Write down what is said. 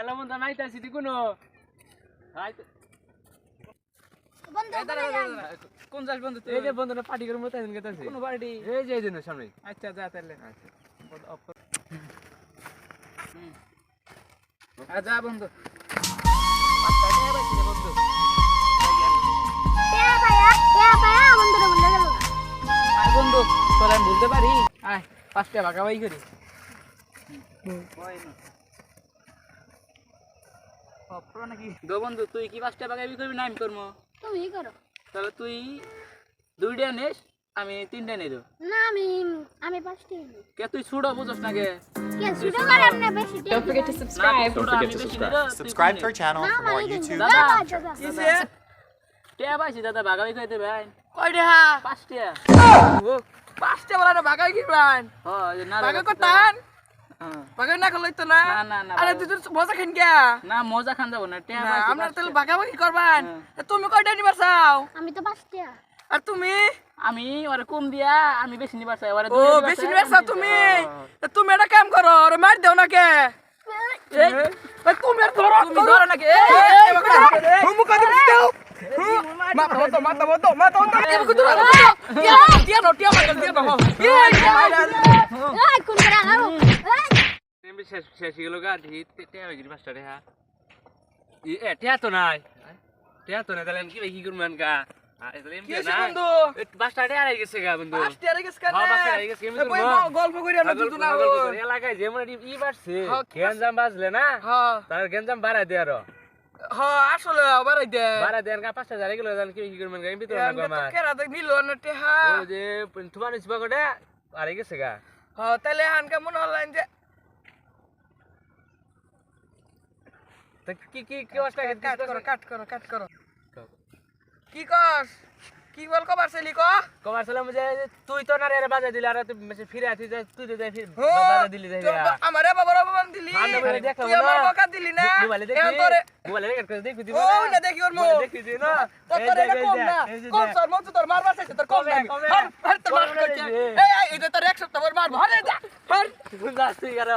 আলো মন নাই তাছি দি কোনো হাই বন্ধু কোন যাস বন্ধু তুই? এই যে বন্ধুরা পার্টি করে মত আছেন কেতাছি কোন পার্টি? এই যে এই সামনে আচ্ছা যা তাহলে। আচ্ছা যা বন্ধু। বন্ধু বন্ধুরা ভুলে গেল আয় বন্ধু তোর আমি বলতে পারি আয় 5 টাকা ভাগাভাগি করি। নাকি দো বন্ধু তুই কি 5 টাকা ভাগাভাগি করবি না আমি করবো? তুমি করো তাহলে তুই 2টা নিস আমি 3টা নিয়ে দেব। না আমি পাঁচটি নিই কে তুই ছুড়ো বুঝছ না কে? কে শুরু করে আপনি বেশি Don't forget to subscribe. Don't forget to subscribe. Subscribe to our channel for more YouTube. দাদা দাদা কিসে টিয়া পাইছি দাদা ভাগাভাগি করে দেবে আইন কয় টাকা? 5 টাকা। ও 5 টাকা বলা না ভাগাই কি বান? হ্যাঁ না ভাগাই করতান? হ্যাঁ। ভাগাই না করলে তো না। না, না, আরে ভাগাই- তুই তো মজা খান কে? না মজা খান যাব না টিয়া না পাইছি আমরা 5 তাহলে টাকা। ভাগাভাগি করবান। হ্যাঁ। তুমি কয়টা নিবার চাও? আমি তো পাঁচটি আর তুমি? আমি ওরে কম দিয়া আমি বেশি নিবার চাই ওরে ও বেশি নিবার চাও তুমি? তুমি একটা কাম করো ওরে মার দেও না কে? এই তুমি আর ধরো তুমি ধরো নাকি? হুমু কত দাও? মাথা বন্ধ মাথা বন্ধ মাথা বন্ধ এবারে ধরো টিয়া নো টিয়া মার দিয়া দাও এই কোন করে আগাও এমবি শেষ শেষ গেল গা ধিত টিয়া হই গিরি 5 টাকা এ টিয়া তো নাই টিয়া তো নাই তাহলে কি কি করবেন গা তাহলে এমবি কি আছে না বন্ধু? 5 টাকা হারাই গেছে গা বন্ধু 5 টাকা রে গেছ কেন? হ্যাঁ 5 টাকা হারাই গেছে এমবি বই গল্প করি না দুধ না এলাকায় যেমন ই বাড়ছে হ্যাঁ, গেঞ্জাম বাজলে না হ্যাঁ তার গেঞ্জাম বাড়াই দে আরো হ্যাঁ আসলে বাড়াই দে বাড়াই দেন গা 5 হাজার গেল জান কি করবেন গা এমবি তো না এমনি তো আমার কেরা দেখ নিল না টেহা ও যে তোমার ইসবা করে হারাই গেছে গা হ্যাঁ তাহলে হানকা মনে হলেন যে তা কি কি কি অবস্থা কাট করো কি কস কি বল কবার সেলি ক কমার ছিলাম যে তুই তো না রে বাজাই দিলি আর তুই ফিরে আছিস তুই তো যাই ফিরে হো, বাজাই দিলি যাই আমারে বাবার বাবান দিলি সামনে বলে দেখলাম তুই আমার না। বকা দিলি না মোবাইলে এখন তোরে মোবাইলে রেকর্ড করে দেখি দিব ও না দেখি ওর মুখ দেখি দি না তোর এটা কম না কম সর মত তোর মারবার চাইছে তোর কম না কমে। হর তোর মার কমে করছে দিয়েছে। এই এটা তোর 1 সপ্তাহ পর মারবো হরে যা হর তুই যাস তুই আর